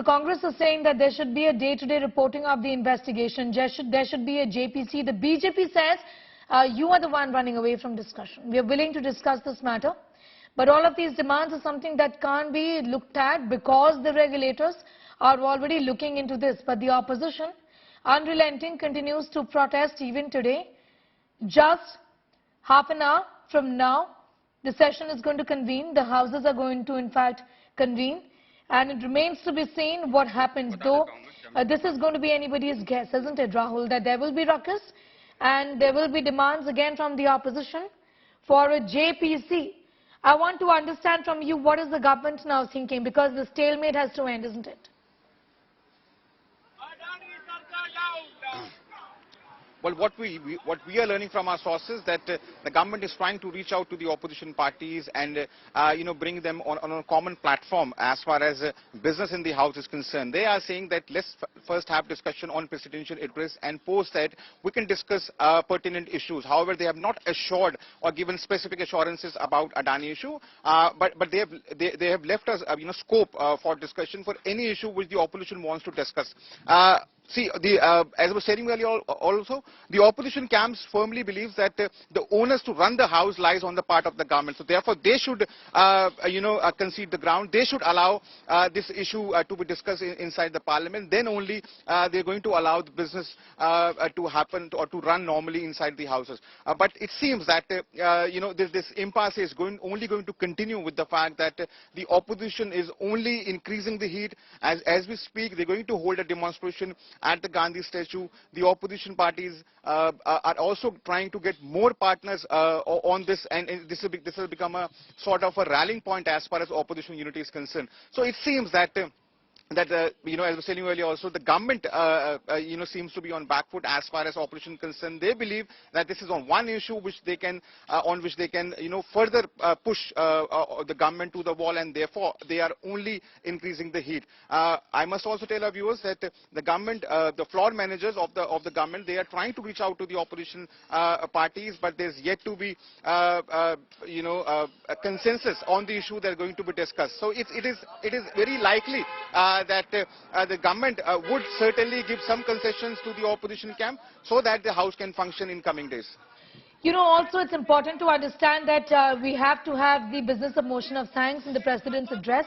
the Congress is saying that there should be a day-to-day reporting of the investigation. There should be a JPC. The BJP says you are the one running away from discussion. We are willing to discuss this matter. But all of these demands are something that can't be looked at because the regulators are already looking into this. But the opposition, unrelenting, continues to protest even today. Just half an hour from now, the session is going to convene. The houses are going to, in fact, convene. And it remains to be seen what happens. Though this is going to be anybody's guess, isn't it, Rahul, that there will be ruckus and there will be demands again from the opposition for a JPC. I want to understand from you, what is the government now thinking? Because the stalemate has to end, isn't it? Well, what we are learning from our sources that the government is trying to reach out to the opposition parties and bring them on a common platform as far as business in the house is concerned. They are saying that let's first have discussion on presidential address and post that we can discuss pertinent issues. However, they have not assured or given specific assurances about Adani issue, but they have left us scope for discussion for any issue which the opposition wants to discuss. See, as I was saying earlier also, the opposition camps firmly believes that the onus to run the house lies on the part of the government. So therefore, they should, concede the ground. They should allow this issue to be discussed inside the parliament. Then only they're going to allow the business to happen or to run normally inside the houses. But it seems that, this impasse is only going to continue with the fact that the opposition is only increasing the heat. As we speak, they're going to hold a demonstration at the Gandhi statue. The opposition parties are also trying to get more partners on this, and this will become a sort of a rallying point as far as opposition unity is concerned. So it seems that as I was telling you earlier also, the government, seems to be on back foot as far as opposition is concerned. They believe that this is on one issue which they can, further push the government to the wall, and therefore they are only increasing the heat. I must also tell our viewers that the government, the floor managers of the government, they are trying to reach out to the opposition parties, but there's yet to be, a consensus on the issue that are going to be discussed. So it is very likely that the government would certainly give some concessions to the opposition camp so that the house can function in coming days. Also it's important to understand that we have to have the business of motion of thanks in the President's address.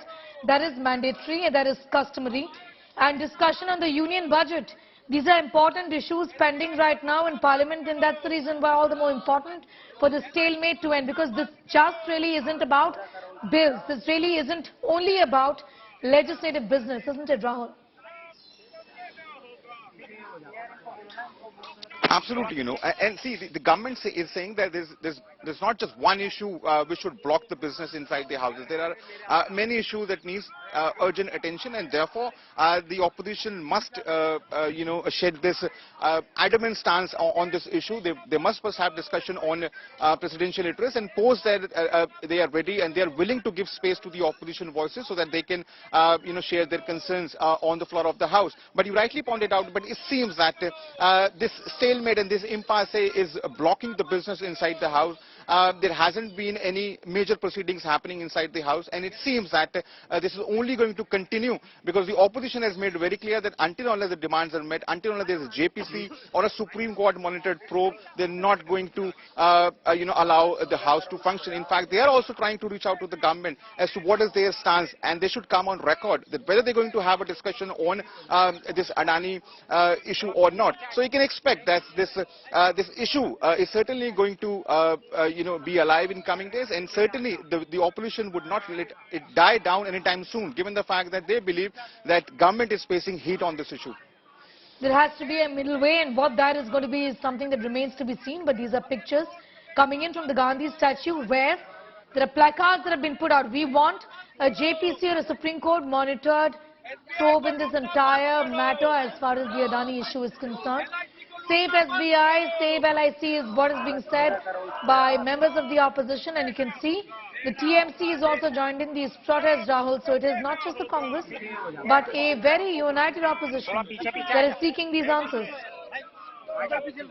That is mandatory and that is customary. And discussion on the union budget. These are important issues pending right now in Parliament, and that's the reason why all the more important for the stalemate to end, because this just really isn't about bills. This really isn't only about legislative business, isn't it, Rahul? Absolutely, and see, the government is saying that there's not just one issue which should block the business inside the houses. There are many issues that needs urgent attention, and therefore the opposition must, shed this adamant stance on this issue. They must first have discussion on presidential address and post that they are ready and they are willing to give space to the opposition voices so that they can, share their concerns on the floor of the house. But you rightly pointed out, but it seems that this stalemate and this impasse is blocking the business inside the house. There hasn't been any major proceedings happening inside the house, and it seems that this is only going to continue because the opposition has made very clear that until unless the demands are met, until unless there is a JPC or a Supreme Court monitored probe, they're not going to allow the house to function. In fact, they are also trying to reach out to the government as to what is their stance, and they should come on record that whether they're going to have a discussion on this Adani issue or not. So you can expect that this issue is certainly going to be alive in coming days, and certainly the opposition would not let it die down anytime soon, given the fact that they believe that government is facing heat on this issue. There has to be a middle way, and what that is going to be is something that remains to be seen. But these are pictures coming in from the Gandhi statue where there are placards that have been put out. We want a JPC or a Supreme Court monitored probe in this entire matter as far as the Adani issue is concerned. Save SBI, save LIC is what is being said by members of the opposition, and you can see the TMC is also joined in these protests, Rahul. So it is not just the Congress, but a very united opposition that is seeking these answers. आप पीछे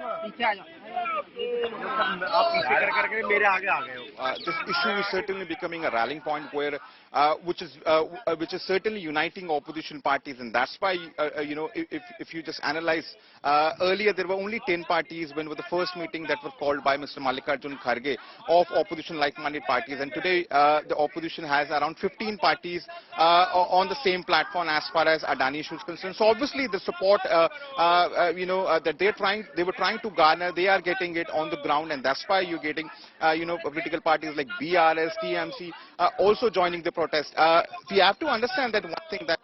करके मेरे आगे आ गए हो। this issue is certainly becoming a rallying point where, which is certainly uniting opposition parties, and that's why, if you just analyze, earlier there were only 10 parties when were the first meeting that was called by Mr. Mallikarjun Kharge of opposition like-minded parties, and today the opposition has around 15 parties on the same platform as far as Adani issue is concerned. So obviously the support that they were trying to garner, they are getting it on the ground, and that's why you're getting political parties like BRS, TMC also joining the protest. We have to understand that one thing, that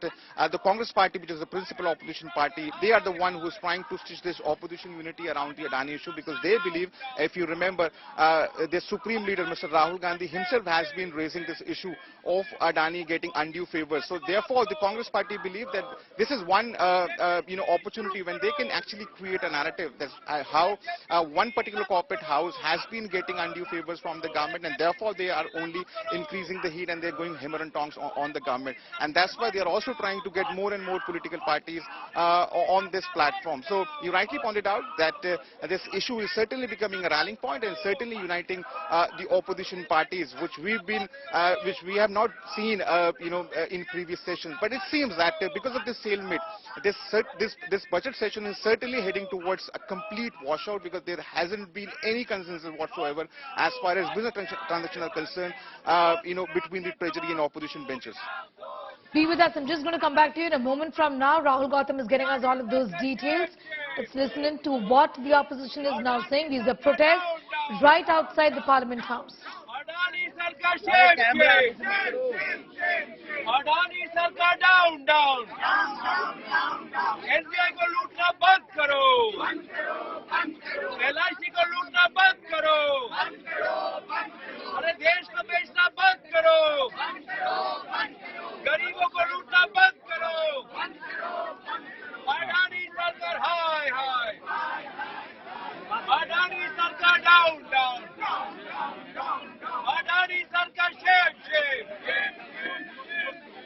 the Congress party, which is the principal opposition party, they are the one who's trying to stitch this opposition unity around the Adani issue, because they believe, if you remember, the supreme leader Mr. Rahul Gandhi himself has been raising this issue of Adani getting undue favors. So therefore the Congress party believe that this is one opportunity when they can actually create a narrative that's how one particular corporate house has been getting undue favors from the government, and therefore they are only increasing the heat and they're going hammer and tongs on the government, and that's why they are also trying to get more and more political parties on this platform. So you rightly pointed out that this issue is certainly becoming a rallying point and certainly uniting the opposition parties, which we have not seen in previous sessions. But it seems that because of this stalemate, this budget session is certainly heading towards a complete washout, because there hasn't been any consensus whatsoever as far as business transactions are concerned, between the Treasury and opposition benches. Be with us. I'm just going to come back to you in a moment from now. Rahul Gautam is getting us all of those details. Let's listen to what the opposition is now saying. These are protests right outside the Parliament House. Adani Sarkar shame. Adani Sarkar down. SBI को लूटना बंद करो. LIC को लूटना बंद करो. अरे देश को बेचना बंद करो. गरीबों को लूटना बंद करो. Adani Sarkar high. Adani Sarkar down. Adani Sarkar shame.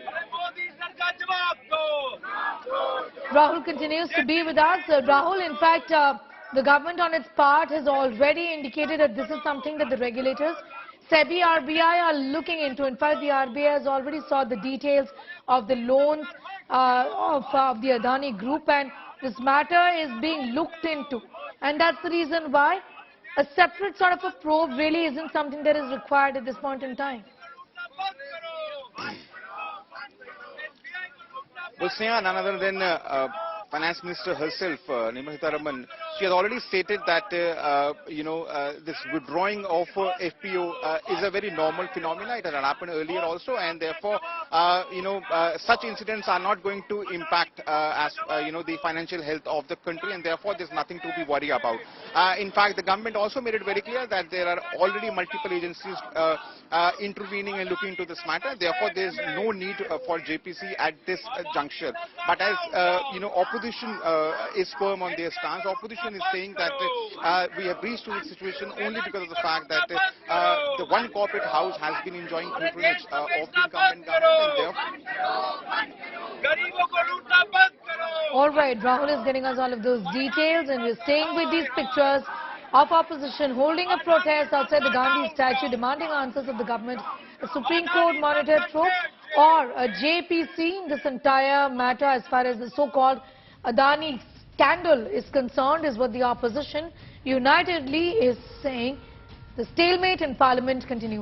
अरे मोदी सरकार जवाब दो. Rahul continues to be with us. Rahul, in fact, the government on its part has already indicated that this is something that the regulators, SEBI, RBI are looking into. In fact, the RBI has already saw the details of the loans of the Adani Group, and this matter is being looked into. And that's the reason why a separate sort of a probe really isn't something that is required at this point in time. Well, Sneha, none other than Finance Minister herself, Nirmala Sitharaman, she has already stated that this withdrawing of FPO is a very normal phenomenon. It had happened earlier also, and therefore such incidents are not going to impact the financial health of the country, and therefore there's nothing to be worried about. In fact, the government also made it very clear that there are already multiple agencies intervening and looking into this matter. Therefore, there's no need for JPC at this juncture. But as opposition is firm on their stance. Opposition is saying that we have reached to this situation only because of the fact that the one corporate house has been enjoying patronage of the incumbent government. All right, Rahul is getting us all of those details, and we're staying with these pictures of opposition holding a protest outside the Gandhi statue, demanding answers of the government, a Supreme Court monitored probe, or a JPC in this entire matter as far as the so-called Adani scandal is concerned, is what the opposition unitedly is saying. The stalemate in Parliament continues.